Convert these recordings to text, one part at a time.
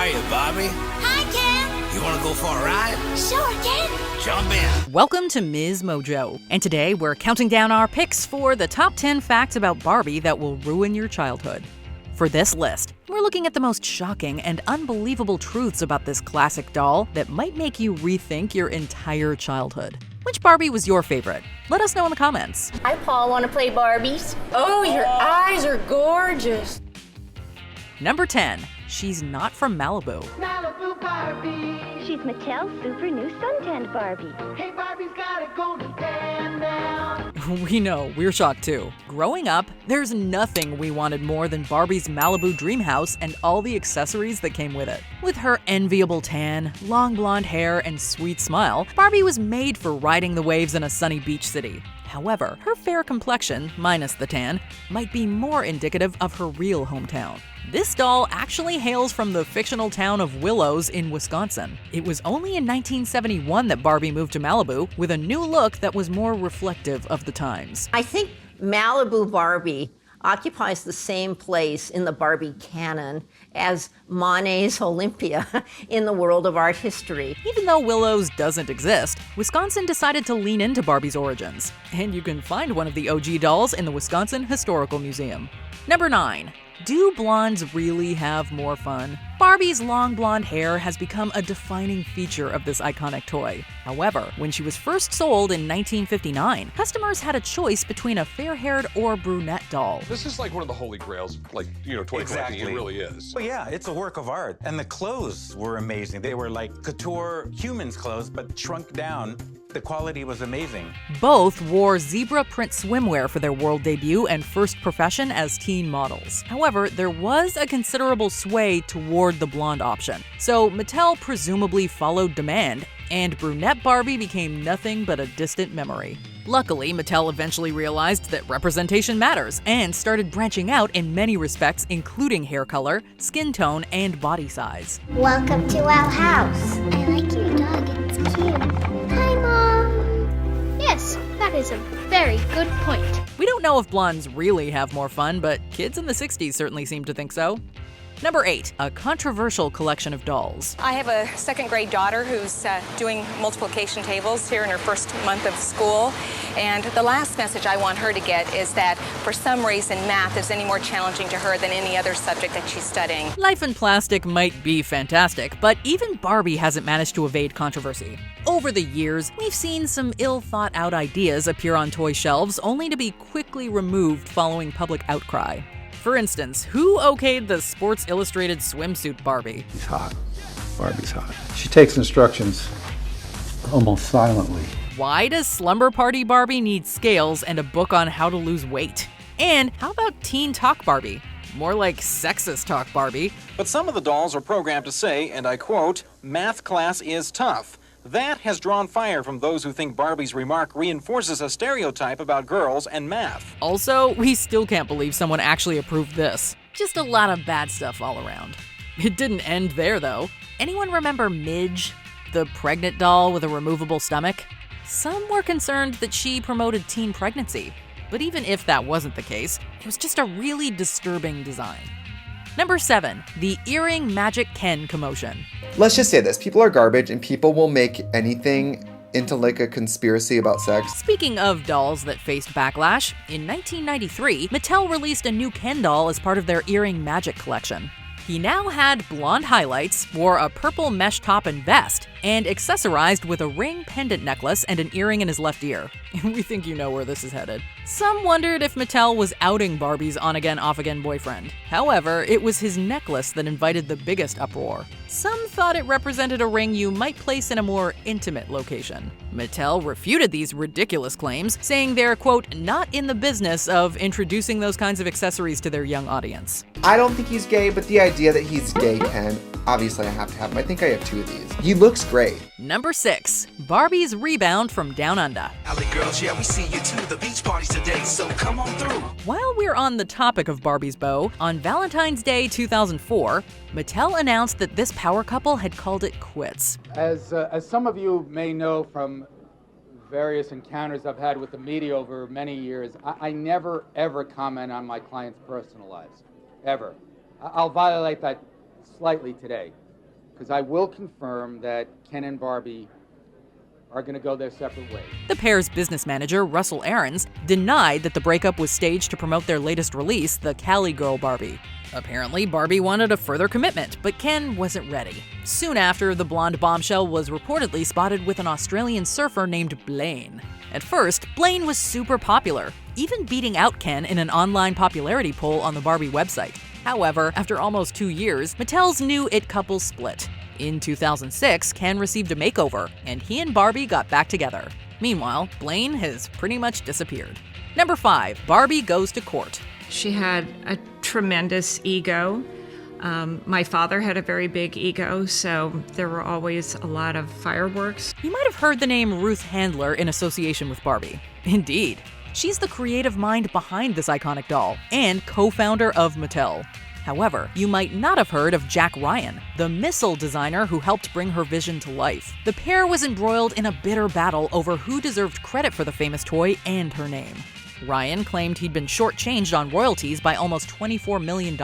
are you, Barbie? Hi, Ken. You want to go for a ride? Sure, Ken. Jump in. Welcome to MsMojo, and today we're counting down our picks for the top 10 facts about Barbie that will ruin your childhood. For this list, we're looking at the most shocking and unbelievable truths about this classic doll that might make you rethink your entire childhood. Which Barbie was your favorite? Let us know in the comments. Hi, Paul. Want to play Barbies? Oh, your eyes are gorgeous. Number 10. She's not from Malibu. Malibu Barbie. She's Mattel's super new suntanned Barbie. Hey, Barbie's got a golden tan now. We know, we're shocked too. Growing up, there's nothing we wanted more than Barbie's Malibu dream house and all the accessories that came with it. With her enviable tan, long blonde hair, and sweet smile, Barbie was made for riding the waves in a sunny beach city. However, her fair complexion, minus the tan, might be more indicative of her real hometown. This doll actually hails from the fictional town of Willows in Wisconsin. It was only in 1971 that Barbie moved to Malibu with a new look that was more reflective of the times. I think Malibu Barbie occupies the same place in the Barbie canon as Monet's Olympia in the world of art history. Even though Willows doesn't exist, Wisconsin decided to lean into Barbie's origins. And you can find one of the OG dolls in the Wisconsin Historical Museum. Number 9. Do blondes really have more fun? Barbie's long blonde hair has become a defining feature of this iconic toy. However, when she was first sold in 1959, customers had a choice between a fair-haired or brunette doll. This is like one of the holy grails, like, toy collecting. It really is. Well, yeah, it's a work of art. And the clothes were amazing. They were like couture humans' clothes, but shrunk down. The quality was amazing. Both wore zebra print swimwear for their world debut and first profession as teen models. However, there was a considerable sway toward the blonde option. So Mattel presumably followed demand, and brunette Barbie became nothing but a distant memory. Luckily, Mattel eventually realized that representation matters and started branching out in many respects, including hair color, skin tone, and body size. Welcome to our house. I like your dog. It's cute. Hi, Mom. Yes, that is a very good point. We don't know if blondes really have more fun, but kids in the 60s certainly seem to think so. Number 8, a controversial collection of dolls. I have a second grade daughter who's doing multiplication tables here in her first month of school. And the last message I want her to get is that for some reason math is any more challenging to her than any other subject that she's studying. Life in plastic might be fantastic, but even Barbie hasn't managed to evade controversy. Over the years, we've seen some ill-thought-out ideas appear on toy shelves only to be quickly removed following public outcry. For instance, who okayed the Sports Illustrated swimsuit Barbie? She's hot. Barbie's hot. She takes instructions almost silently. Why does Slumber Party Barbie need scales and a book on how to lose weight? And how about Teen Talk Barbie? More like Sexist Talk Barbie. But some of the dolls are programmed to say, and I quote, "Math class is tough." That has drawn fire from those who think Barbie's remark reinforces a stereotype about girls and math. Also, we still can't believe someone actually approved this. Just a lot of bad stuff all around. It didn't end there, though. Anyone remember Midge, the pregnant doll with a removable stomach? Some were concerned that she promoted teen pregnancy. But even if that wasn't the case, it was just a really disturbing design. Number 7, the earring Magic Ken commotion. Let's just say this, people are garbage and people will make anything into like a conspiracy about sex. Speaking of dolls that faced backlash, in 1993, Mattel released a new Ken doll as part of their earring magic collection. He now had blonde highlights, wore a purple mesh top and vest, and accessorized with a ring pendant necklace and an earring in his left ear. We think you know where this is headed. Some wondered if Mattel was outing Barbie's on-again, off-again boyfriend. However, it was his necklace that invited the biggest uproar. Some thought it represented a ring you might place in a more intimate location. Mattel refuted these ridiculous claims, saying they're, quote, not in the business of introducing those kinds of accessories to their young audience. I don't think he's gay, but the idea that he's gay, Ken, obviously I have to have him. I think I have 2 of these. He looks great. Number 6, Barbie's rebound from down under. Girls, yeah, we see you too. The beach parties today, so come on through. While we're on the topic of Barbie's beau, on Valentine's Day 2004, Mattel announced that this power couple had called it quits. As some of you may know from various encounters I've had with the media over many years, I never, ever comment on my clients' personal lives. Ever. I'll violate that slightly today. because I will confirm that Ken and Barbie are going to go their separate ways. The pair's business manager, Russell Aarons, denied that the breakup was staged to promote their latest release, the Cali Girl Barbie. Apparently, Barbie wanted a further commitment, but Ken wasn't ready. Soon after, the blonde bombshell was reportedly spotted with an Australian surfer named Blaine. At first, Blaine was super popular, even beating out Ken in an online popularity poll on the Barbie website. However, after almost 2 years, Mattel's new it couple split. In 2006, Ken received a makeover, and he and Barbie got back together. Meanwhile, Blaine has pretty much disappeared. Number 5, Barbie goes to court. She had a tremendous ego. My father had a very big ego, so there were always a lot of fireworks. You might have heard the name Ruth Handler in association with Barbie. Indeed. She's the creative mind behind this iconic doll and co-founder of Mattel. However, you might not have heard of Jack Ryan, the missile designer who helped bring her vision to life. The pair was embroiled in a bitter battle over who deserved credit for the famous toy and her name. Ryan claimed he'd been shortchanged on royalties by almost $24 million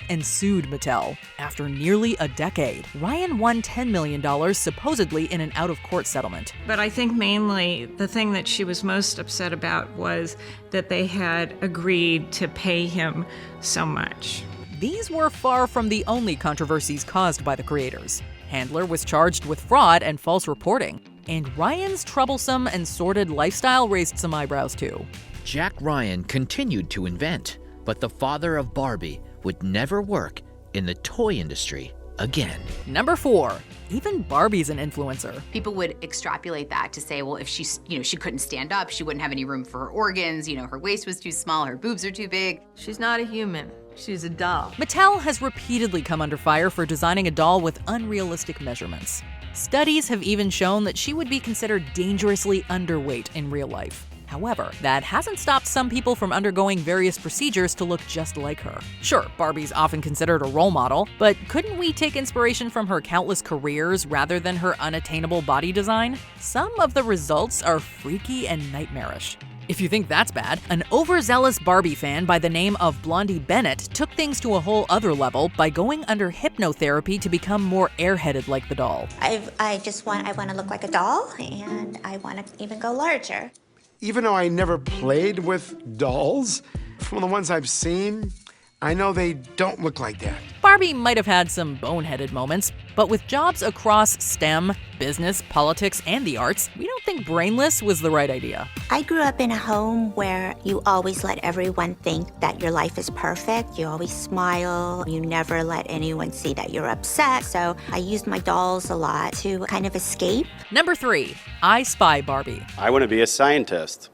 and sued Mattel. After nearly a decade, Ryan won $10 million supposedly in an out-of-court settlement. But I think mainly the thing that she was most upset about was that they had agreed to pay him so much. These were far from the only controversies caused by the creators. Handler was charged with fraud and false reporting, and Ryan's troublesome and sordid lifestyle raised some eyebrows too. Jack Ryan continued to invent, but the father of Barbie would never work in the toy industry again. Number 4, even Barbie's an influencer. People would extrapolate that to say, well, if she couldn't stand up, she wouldn't have any room for her organs, her waist was too small, her boobs are too big. She's not a human. She's a doll. Mattel has repeatedly come under fire for designing a doll with unrealistic measurements. Studies have even shown that she would be considered dangerously underweight in real life. However, that hasn't stopped some people from undergoing various procedures to look just like her. Sure, Barbie's often considered a role model, but couldn't we take inspiration from her countless careers rather than her unattainable body design? Some of the results are freaky and nightmarish. If you think that's bad, an overzealous Barbie fan by the name of Blondie Bennett took things to a whole other level by going under hypnotherapy to become more airheaded like the doll. I want to look like a doll, and I want to even go larger. Even though I never played with dolls, from the ones I've seen, I know they don't look like that. Barbie might have had some boneheaded moments, but with jobs across STEM, business, politics, and the arts, we don't think brainless was the right idea. I grew up in a home where you always let everyone think that your life is perfect. You always smile. You never let anyone see that you're upset. So I used my dolls a lot to kind of escape. Number 3, I Spy Barbie. I want to be a scientist.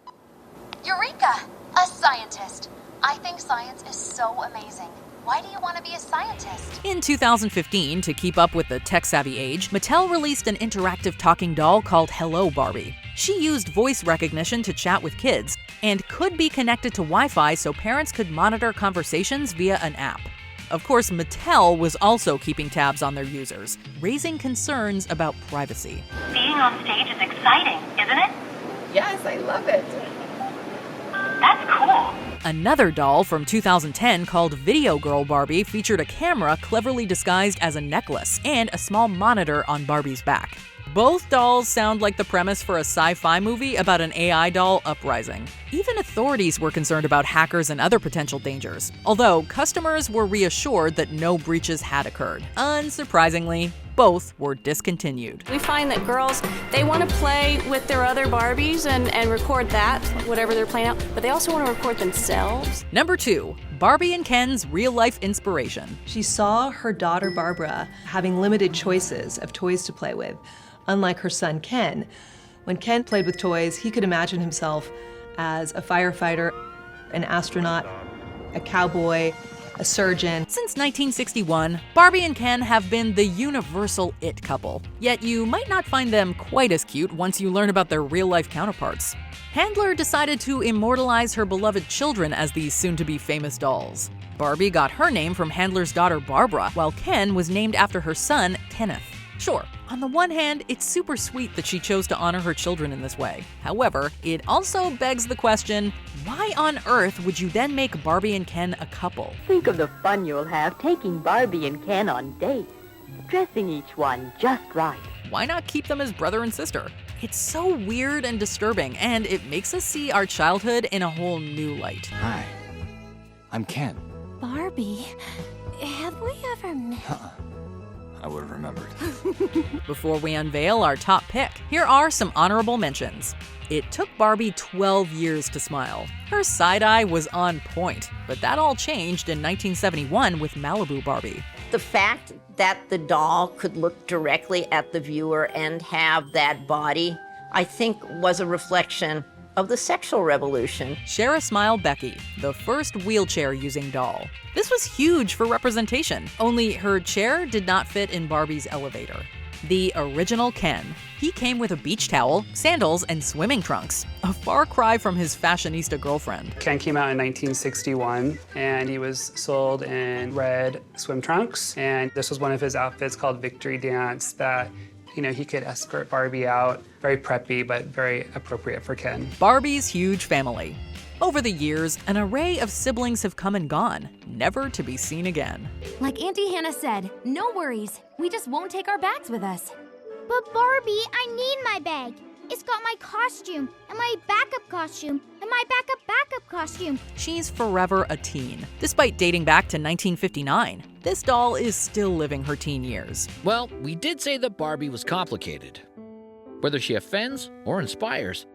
Eureka! A scientist. I think science is so amazing. Why do you want to be a scientist? In 2015, to keep up with the tech-savvy age, Mattel released an interactive talking doll called Hello Barbie. She used voice recognition to chat with kids and could be connected to Wi-Fi so parents could monitor conversations via an app. Of course, Mattel was also keeping tabs on their users, raising concerns about privacy. Being on stage is exciting, isn't it? Yes, I love it. That's cool. Another doll from 2010 called Video Girl Barbie featured a camera cleverly disguised as a necklace and a small monitor on Barbie's back. Both dolls sound like the premise for a sci-fi movie about an AI doll uprising. Even authorities were concerned about hackers and other potential dangers, although customers were reassured that no breaches had occurred. Unsurprisingly, both were discontinued. We find that girls, they want to play with their other Barbies and record that, whatever they're playing out, but they also want to record themselves. Number 2, Barbie and Ken's real-life inspiration. She saw her daughter Barbara having limited choices of toys to play with. Unlike her son Ken, when Ken played with toys, he could imagine himself as a firefighter, an astronaut, a cowboy, a surgeon. Since 1961, Barbie and Ken have been the universal it couple. Yet you might not find them quite as cute once you learn about their real-life counterparts. Handler decided to immortalize her beloved children as these soon-to-be famous dolls. Barbie got her name from Handler's daughter Barbara, while Ken was named after her son, Kenneth. Sure, on the one hand, it's super sweet that she chose to honor her children in this way. However, it also begs the question, why on earth would you then make Barbie and Ken a couple? Think of the fun you'll have taking Barbie and Ken on dates. dressing each one just right. Why not keep them as brother and sister? It's so weird and disturbing, and it makes us see our childhood in a whole new light. Hi, I'm Ken. Barbie, have we ever met? I would have remembered. Before we unveil our top pick, here are some honorable mentions. It took Barbie 12 years to smile. Her side eye was on point, but that all changed in 1971 with Malibu Barbie. The fact that the doll could look directly at the viewer and have that body, I think was a reflection of the sexual revolution. Share a Smile Becky, the first wheelchair-using doll. This was huge for representation, only her chair did not fit in Barbie's elevator. The original Ken. He came with a beach towel, sandals, and swimming trunks, a far cry from his fashionista girlfriend. Ken came out in 1961, and he was sold in red swim trunks, and this was one of his outfits called Victory Dance that he could escort Barbie out. Very preppy, but very appropriate for Ken. Barbie's huge family. Over the years, an array of siblings have come and gone, never to be seen again. Like Auntie Hannah said, no worries. We just won't take our bags with us. But Barbie, I need my bag. It's got my costume, and my backup costume, and my backup costume. She's forever a teen. Despite dating back to 1959, this doll is still living her teen years. Well, we did say that Barbie was complicated. Whether she offends or inspires,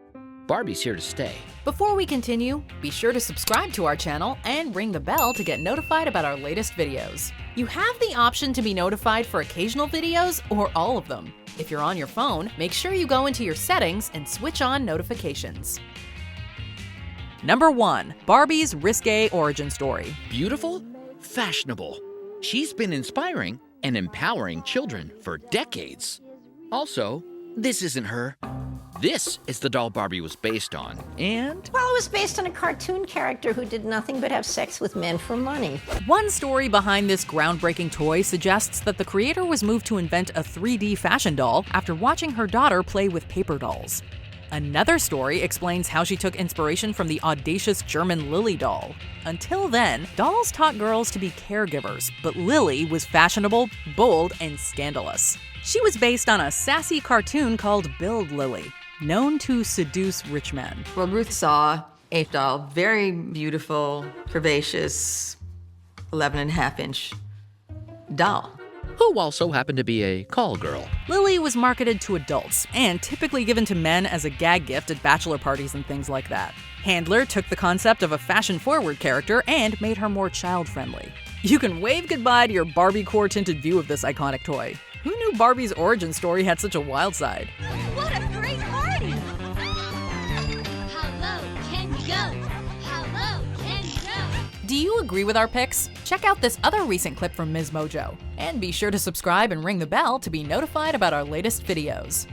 Barbie's here to stay. Before we continue, be sure to subscribe to our channel and ring the bell to get notified about our latest videos. You have the option to be notified for occasional videos or all of them. If you're on your phone, make sure you go into your settings and switch on notifications. Number 1. Barbie's risque origin story. Beautiful, fashionable. She's been inspiring and empowering children for decades. Also, this isn't her. This is the doll Barbie was based on, and... Well, it was based on a cartoon character who did nothing but have sex with men for money. One story behind this groundbreaking toy suggests that the creator was moved to invent a 3D fashion doll after watching her daughter play with paper dolls. Another story explains how she took inspiration from the audacious German Lily doll. Until then, dolls taught girls to be caregivers, but Lily was fashionable, bold, and scandalous. She was based on a sassy cartoon called Build Lily, known to seduce rich men. Well, Ruth saw a doll, very beautiful, curvaceous, 11.5-inch doll. Who also happened to be a call girl. Lily was marketed to adults and typically given to men as a gag gift at bachelor parties and things like that. Handler took the concept of a fashion-forward character and made her more child-friendly. You can wave goodbye to your Barbie core-tinted view of this iconic toy. Who knew Barbie's origin story had such a wild side? What a great party! How low can you go? How low can you go? Do you agree with our picks? Check out this other recent clip from MsMojo. And be sure to subscribe and ring the bell to be notified about our latest videos.